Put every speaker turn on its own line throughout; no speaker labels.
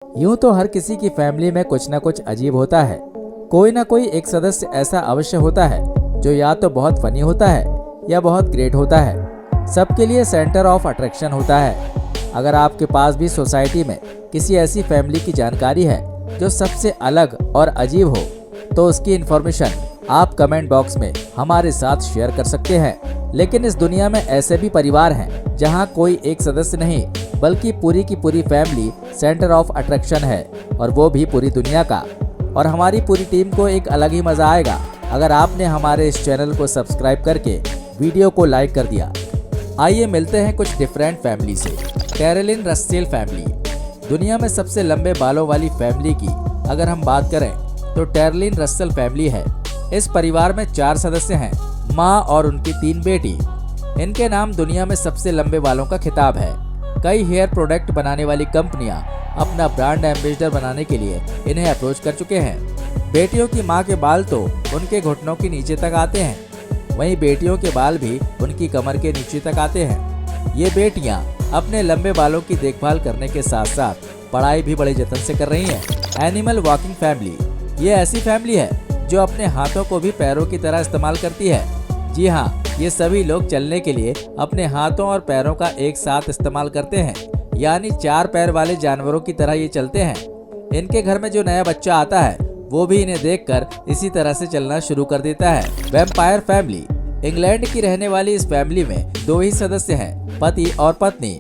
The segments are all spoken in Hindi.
यूं तो हर किसी की फैमिली में कुछ न कुछ अजीब होता है। कोई ना कोई एक सदस्य ऐसा अवश्य होता है जो या तो बहुत फनी होता है या बहुत ग्रेट होता है। सबके लिए सेंटर ऑफ अट्रैक्शन होता है। अगर आपके पास भी सोसाइटी में किसी ऐसी फैमिली की जानकारी है जो सबसे अलग और अजीब हो, तो उसकी इन्फॉर्मेशन आप कमेंट बॉक्स में हमारे साथ शेयर कर सकते हैं। लेकिन इस दुनिया में ऐसे भी परिवार हैं जहां कोई एक सदस्य नहीं बल्कि पूरी की पूरी फैमिली सेंटर ऑफ अट्रैक्शन है, और वो भी पूरी दुनिया का। और हमारी पूरी टीम को एक अलग ही मजा आएगा अगर आपने हमारे इस चैनल को सब्सक्राइब करके वीडियो को लाइक कर दिया। आइए मिलते हैं कुछ डिफरेंट फैमिली से। Caroline Russell family. दुनिया में सबसे लंबे बालों वाली फैमिली की अगर हम बात करें तो कैरोलिन रसेल फैमिली है। इस परिवार में 4 सदस्य हैं, माँ और उनकी 3 बेटी। इनके नाम दुनिया में सबसे लंबे बालों का खिताब है। कई हेयर प्रोडक्ट बनाने वाली कंपनियां अपना ब्रांड एम्बेसडर बनाने के लिए इन्हें अप्रोच कर चुके हैं। बेटियों की मां के बाल तो उनके घुटनों के नीचे तक आते हैं, वहीं बेटियों के बाल भी उनकी कमर के नीचे तक आते हैं। ये बेटियां अपने लंबे बालों की देखभाल करने के साथ साथ पढ़ाई भी बड़े जतन से कर रही हैं। Animal walking family. ये ऐसी फैमिली है जो अपने हाथों को भी पैरों की तरह इस्तेमाल करती है। जी हाँ, ये सभी लोग चलने के लिए अपने हाथों और पैरों का एक साथ इस्तेमाल करते हैं, यानी 4 पैर वाले जानवरों की तरह ये चलते हैं। इनके घर में जो नया बच्चा आता है वो भी इन्हें देखकर इसी तरह से चलना शुरू कर देता है। Vampire family. इंग्लैंड की रहने वाली इस फैमिली में 2 ही सदस्य हैं, पति और पत्नी।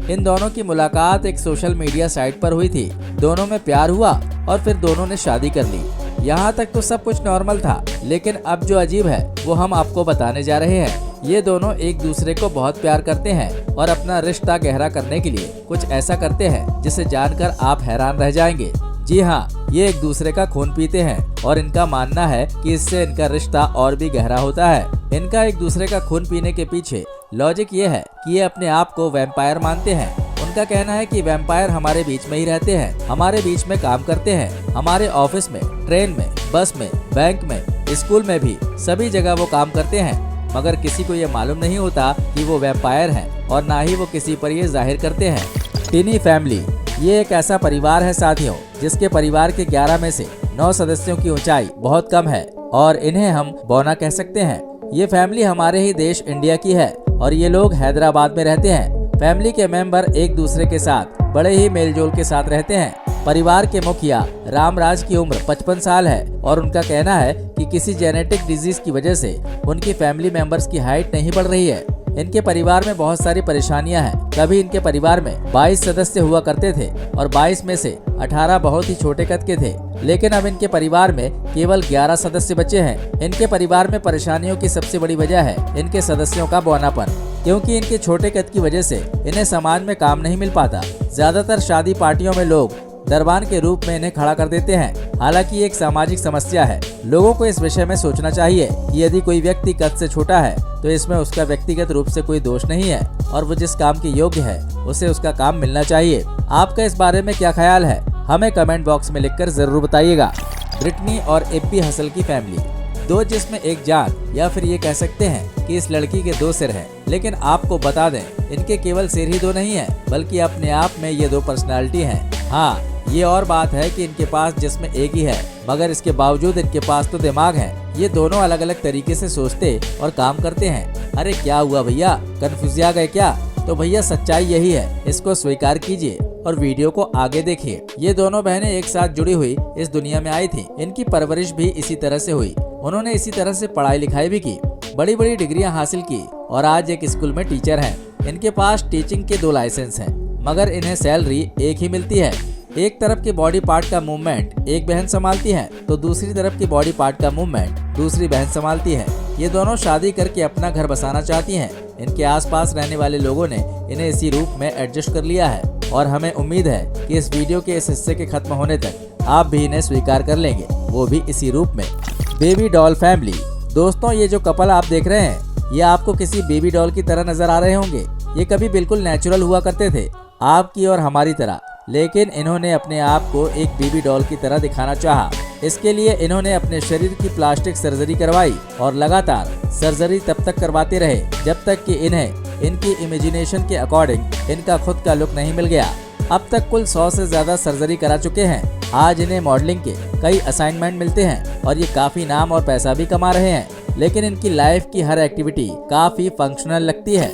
इन दोनों की मुलाकात एक सोशल मीडिया साइट पर हुई थी। दोनों में प्यार हुआ और फिर दोनों ने शादी कर ली। यहाँ तक तो सब कुछ नॉर्मल था, लेकिन अब जो अजीब है वो हम आपको बताने जा रहे हैं। ये दोनों एक दूसरे को बहुत प्यार करते हैं और अपना रिश्ता गहरा करने के लिए कुछ ऐसा करते हैं जिसे जानकर आप हैरान रह जाएंगे। जी हाँ, ये एक दूसरे का खून पीते हैं और इनका मानना है कि इससे इनका रिश्ता और भी गहरा होता है। इनका एक दूसरे का खून पीने के पीछे लॉजिक ये है कि ये अपने आप को वैम्पायर मानते हैं। उनका कहना है कि वैम्पायर हमारे बीच में ही रहते हैं, हमारे बीच में काम करते हैं। हमारे ऑफिस में, ट्रेन में, बस में, बैंक में, स्कूल में भी सभी जगह वो काम करते हैं, मगर किसी को ये मालूम नहीं होता कि वो वैम्पायर हैं और ना ही वो किसी पर ये जाहिर करते हैं। टिनी फैमिली। ये एक ऐसा परिवार है साथियों जिसके परिवार के 11 में से 9 सदस्यों की ऊंचाई बहुत कम है और इन्हें हम बौना कह सकते हैं। ये फैमिली हमारे ही देश इंडिया की है और ये लोग हैदराबाद में रहते हैं। फैमिली के मेंबर एक दूसरे के साथ बड़े ही मेलजोल के साथ रहते हैं। परिवार के मुखिया रामराज की उम्र 55 साल है और उनका कहना है कि किसी जेनेटिक डिजीज की वजह से उनकी फैमिली मेंबर्स की हाइट नहीं बढ़ रही है। इनके परिवार में बहुत सारी परेशानियां हैं। कभी इनके परिवार में 22 सदस्य हुआ करते थे और 22 में से 18 बहुत ही छोटे कद के थे, लेकिन अब इनके परिवार में केवल 11 सदस्य बचे हैं। इनके परिवार में परेशानियों की सबसे बड़ी वजह है इनके सदस्यों का बौनापन, क्योंकि इनके छोटे कद की वजह से इन्हें समाज में काम नहीं मिल पाता। ज्यादातर शादी पार्टियों में लोग दरबान के रूप में इन्हें खड़ा कर देते हैं। हालांकि ये एक सामाजिक समस्या है। लोगों को इस विषय में सोचना चाहिए कि यदि कोई व्यक्ति कद से छोटा है तो इसमें उसका व्यक्तिगत रूप से कोई दोष नहीं है और वो जिस काम के योग्य है उसे उसका काम मिलना चाहिए। आपका इस बारे में क्या ख्याल है, हमें कमेंट बॉक्स में लिखकर जरूर बताइएगा। ब्रिटनी और एप्पी हसल की फैमिली। 2 जिस्म एक जान, या फिर ये कह सकते हैं कि इस लड़की के 2 सिर हैं। लेकिन आपको बता दें, इनके केवल सिर ही 2 नहीं है, बल्कि अपने आप में ये 2 पर्सनालिटी हैं। हाँ, ये और बात है कि इनके पास जिस्म एक ही है, मगर इसके बावजूद इनके पास तो दिमाग है। ये दोनों अलग अलग तरीके से सोचते और काम करते हैं। अरे क्या हुआ भैया, कंफ्यूज आ गए क्या? तो भैया सच्चाई यही है, इसको स्वीकार कीजिए और वीडियो को आगे देखिए। ये दोनों बहनें एक साथ जुड़ी हुई इस दुनिया में आई थी। इनकी परवरिश भी इसी तरह से हुई। उन्होंने इसी तरह से पढ़ाई लिखाई भी की, बड़ी बड़ी डिग्रियां हासिल की और आज एक स्कूल में टीचर हैं। इनके पास टीचिंग के 2 लाइसेंस हैं, मगर इन्हें सैलरी एक ही मिलती है। एक तरफ के बॉडी पार्ट का मूवमेंट एक बहन संभालती है तो दूसरी तरफ की बॉडी पार्ट का मूवमेंट दूसरी बहन संभालती है। ये दोनों शादी करके अपना घर बसाना चाहती हैं। इनके आसपास रहने वाले लोगों ने इन्हें इसी रूप में एडजस्ट कर लिया है और हमें उम्मीद है कि इस वीडियो के इस हिस्से के खत्म होने तक आप भी इन्हें स्वीकार कर लेंगे, वो भी इसी रूप में। Baby doll family. दोस्तों, ये जो कपल आप देख रहे हैं ये आपको किसी बेबी डॉल की तरह नजर आ रहे होंगे। ये कभी बिल्कुल नेचुरल हुआ करते थे, आपकी और हमारी तरह, लेकिन इन्होंने अपने आप को एक बेबी डॉल की तरह दिखाना चाहा। इसके लिए इन्होंने अपने शरीर की प्लास्टिक सर्जरी करवाई और लगातार सर्जरी तब तक करवाते रहे जब तक कि इन्हें इनकी इमेजिनेशन के अकॉर्डिंग इनका खुद का लुक नहीं मिल गया। अब तक कुल 100 से ज्यादा सर्जरी करा चुके हैं। आज इन्हें मॉडलिंग के कई असाइनमेंट मिलते हैं और ये काफी नाम और पैसा भी कमा रहे हैं, लेकिन इनकी लाइफ की हर एक्टिविटी काफी फंक्शनल लगती है।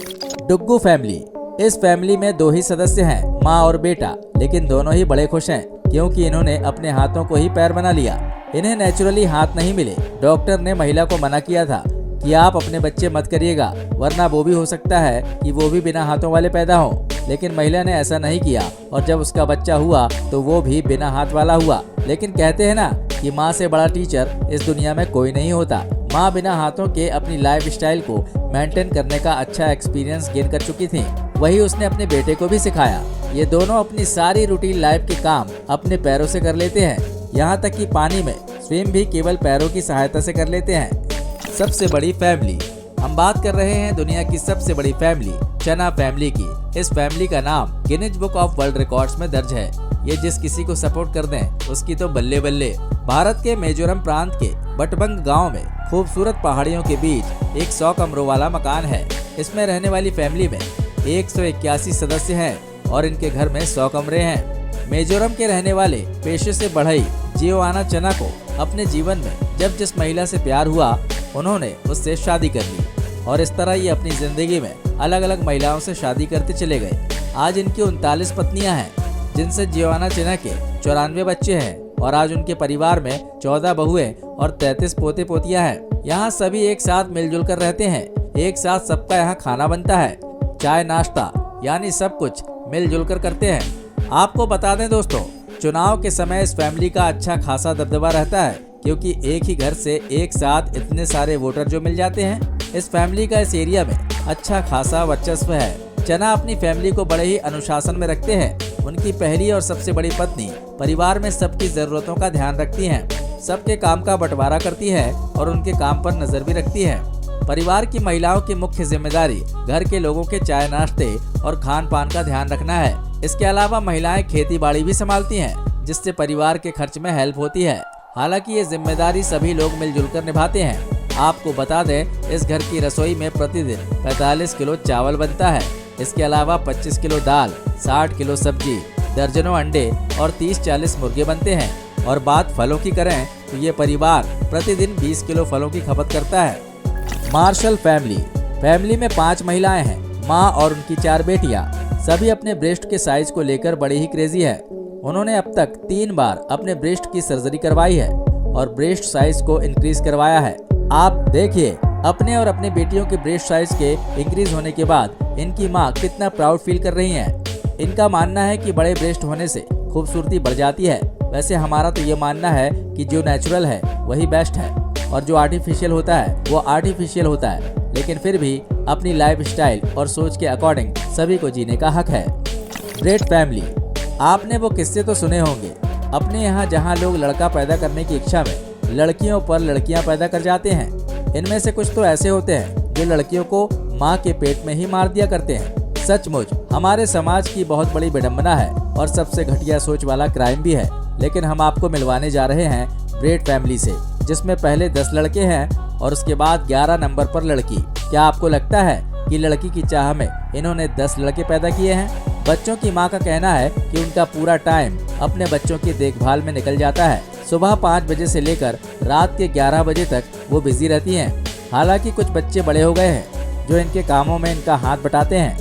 डुग्गू फैमिली। इस फैमिली में 2 ही सदस्य हैं, माँ और बेटा, लेकिन दोनों ही बड़े खुश हैं क्योंकि इन्होंने अपने हाथों को ही पैर बना लिया। इन्हें नेचुरली हाथ नहीं मिले। डॉक्टर ने महिला को मना किया था कि आप अपने बच्चे मत करिएगा, वरना वो भी हो सकता है कि वो भी बिना हाथों वाले पैदा हो। लेकिन महिला ने ऐसा नहीं किया और जब उसका बच्चा हुआ तो वो भी बिना हाथ वाला हुआ। लेकिन कहते हैं ना कि माँ से बड़ा टीचर इस दुनिया में कोई नहीं होता। माँ बिना हाथों के अपनी लाइफ स्टाइल को मेंटेन करने का अच्छा एक्सपीरियंस गेन कर चुकी थी। वही उसने अपने बेटे को भी सिखाया। ये दोनों अपनी सारी रूटीन लाइफ के काम अपने पैरों से कर लेते हैं, यहाँ तक कि पानी में स्विम भी केवल पैरों की सहायता से कर लेते हैं। सबसे बड़ी फैमिली। हम बात कर रहे हैं दुनिया की सबसे बड़ी फैमिली, चना फैमिली की। इस फैमिली का नाम Guinness book of world records में दर्ज है। ये जिस किसी को सपोर्ट कर दें उसकी तो बल्ले बल्ले। भारत के मिजोरम प्रांत के बटबंग गांव में खूबसूरत पहाड़ियों के बीच एक 100 कमरों वाला मकान है। इसमें रहने वाली फैमिली में 181 सदस्य हैं और इनके घर में 100 कमरे हैं। मिजोरम के रहने वाले पेशे से बढ़ई जियोआना चना को अपने जीवन में जब जिस महिला से प्यार हुआ उन्होंने उससे शादी कर ली और इस तरह ये अपनी जिंदगी में अलग अलग महिलाओं से शादी करते चले गए। आज इनकी 39 पत्नियां हैं, जिनसे जियोआना चना के 94 बच्चे हैं और आज उनके परिवार में 14 बहुएं और 33 पोते पोतियां हैं। यहाँ सभी एक साथ मिलजुल कर रहते हैं। एक साथ सबका यहाँ खाना बनता है, चाय नाश्ता यानी सब कुछ मिलजुल कर करते हैं। आपको बता दें दोस्तों, चुनाव के समय इस फैमिली का अच्छा खासा दबदबा रहता है क्योंकि एक ही घर से एक साथ इतने सारे वोटर जो मिल जाते हैं। इस फैमिली का इस एरिया में अच्छा खासा वर्चस्व है। चना अपनी फैमिली को बड़े ही अनुशासन में रखते हैं। उनकी पहली और सबसे बड़ी पत्नी परिवार में सबकी जरूरतों का ध्यान रखती हैं, सबके काम का बंटवारा करती है और उनके काम पर नजर भी रखती है। परिवार की महिलाओं की मुख्य जिम्मेदारी घर के लोगों के चाय नाश्ते और खान पान का ध्यान रखना है। इसके अलावा महिलाएं खेती बाड़ी भी संभालती हैं, जिससे परिवार के खर्च में हेल्प होती है। हालांकि ये जिम्मेदारी सभी लोग मिलजुल कर निभाते हैं। आपको बता दें, इस घर की रसोई में प्रतिदिन 45 किलो चावल बनता है। इसके अलावा 25 किलो दाल, 60 किलो सब्जी, दर्जनों अंडे और 30-40 मुर्गे बनते हैं। और बात फलों की करें तो ये परिवार प्रतिदिन 20 किलो फलों की खपत करता है। मार्शल फैमिली में 5 महिलाएं हैं, माँ और उनकी 4 बेटियां। सभी अपने ब्रेस्ट के साइज को लेकर बड़े ही क्रेजी है। उन्होंने अब तक 3 बार अपने ब्रेस्ट की सर्जरी करवाई है और ब्रेस्ट साइज को इंक्रीज करवाया है। आप देखिए अपने और अपनी बेटियों के ब्रेस्ट साइज के इंक्रीज होने के बाद इनकी माँ कितना प्राउड फील कर रही हैं। इनका मानना है कि बड़े ब्रेस्ट होने से खूबसूरती बढ़ जाती है। वैसे हमारा तो ये मानना है कि जो नेचुरल है वही बेस्ट है और जो आर्टिफिशियल होता है वो आर्टिफिशियल होता है। लेकिन फिर भी अपनी लाइफ स्टाइल और सोच के अकॉर्डिंग सभी को जीने का हक है। Great family. आपने वो किस्से तो सुने होंगे, अपने यहाँ जहाँ लोग लड़का पैदा करने की इच्छा में लड़कियों पर लड़कियाँ पैदा कर जाते हैं। इनमें से कुछ तो ऐसे होते हैं जो लड़कियों को माँ के पेट में ही मार दिया करते हैं। सचमुच हमारे समाज की बहुत बड़ी विडंबना है और सबसे घटिया सोच वाला क्राइम भी है। लेकिन हम आपको मिलवाने जा रहे हैं ग्रेट फैमिली से, जिसमें पहले 10 लड़के हैं और उसके बाद 11 नंबर पर लड़की। क्या आपको लगता है कि लड़की की चाह में इन्होंने 10 लड़के पैदा किए हैं? बच्चों की मां का कहना है कि उनका पूरा टाइम अपने बच्चों की देखभाल में निकल जाता है। सुबह 5 बजे से लेकर रात के 11 बजे तक वो बिजी रहती हैं। हालांकि कुछ बच्चे बड़े हो गए हैं जो इनके कामों में इनका हाथ बटाते हैं।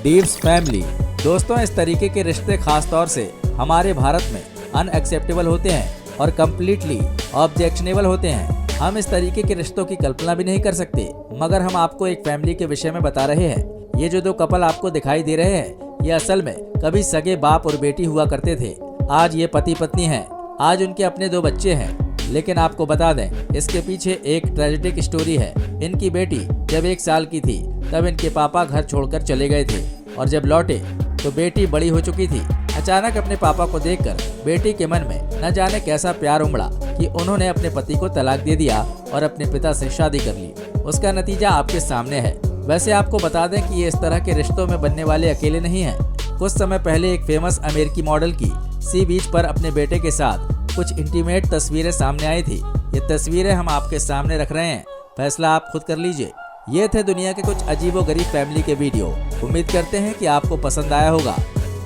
Deves family. दोस्तों, इस तरीके के रिश्ते खास तौर से हमारे भारत में अनएक्सेप्टेबल होते हैं और कम्प्लीटली ऑब्जेक्शनेबल होते हैं। हम इस तरीके के रिश्तों की कल्पना भी नहीं कर सकते, मगर हम आपको एक फैमिली के विषय में बता रहे हैं। ये जो 2 कपल आपको दिखाई दे रहे हैं, ये असल में कभी सगे बाप और बेटी हुआ करते थे। आज ये पति पत्नी हैं। आज उनके अपने 2 बच्चे हैं। लेकिन आपको बता दें, इसके पीछे एक ट्रेजिक स्टोरी है। इनकी बेटी जब 1 साल की थी तब इनके पापा घर छोड़कर चले गए थे और जब लौटे तो बेटी बड़ी हो चुकी थी। अचानक अपने पापा को देखकर बेटी के मन में न जाने कैसा प्यार उमड़ा कि उन्होंने अपने पति को तलाक दे दिया और अपने पिता से शादी कर ली। उसका नतीजा आपके सामने है। वैसे आपको बता दें कि ये इस तरह के रिश्तों में बनने वाले अकेले नहीं हैं। कुछ समय पहले एक फेमस अमेरिकी मॉडल की सी बीच पर अपने बेटे के साथ कुछ इंटीमेट तस्वीरें सामने आई थी। ये तस्वीरें हम आपके सामने रख रहे हैं, फैसला आप खुद कर लीजिए। ये थे दुनिया के कुछ अजीबोगरीब फैमिली के वीडियो। उम्मीद करते हैं कि आपको पसंद आया होगा।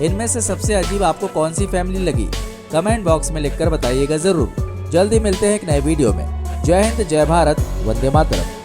इनमें से सबसे अजीब आपको कौन सी फैमिली लगी, कमेंट बॉक्स में लिखकर बताइएगा जरूर। जल्दी मिलते हैं एक नए वीडियो में। जय हिंद, जय भारत, वंदे मातरम।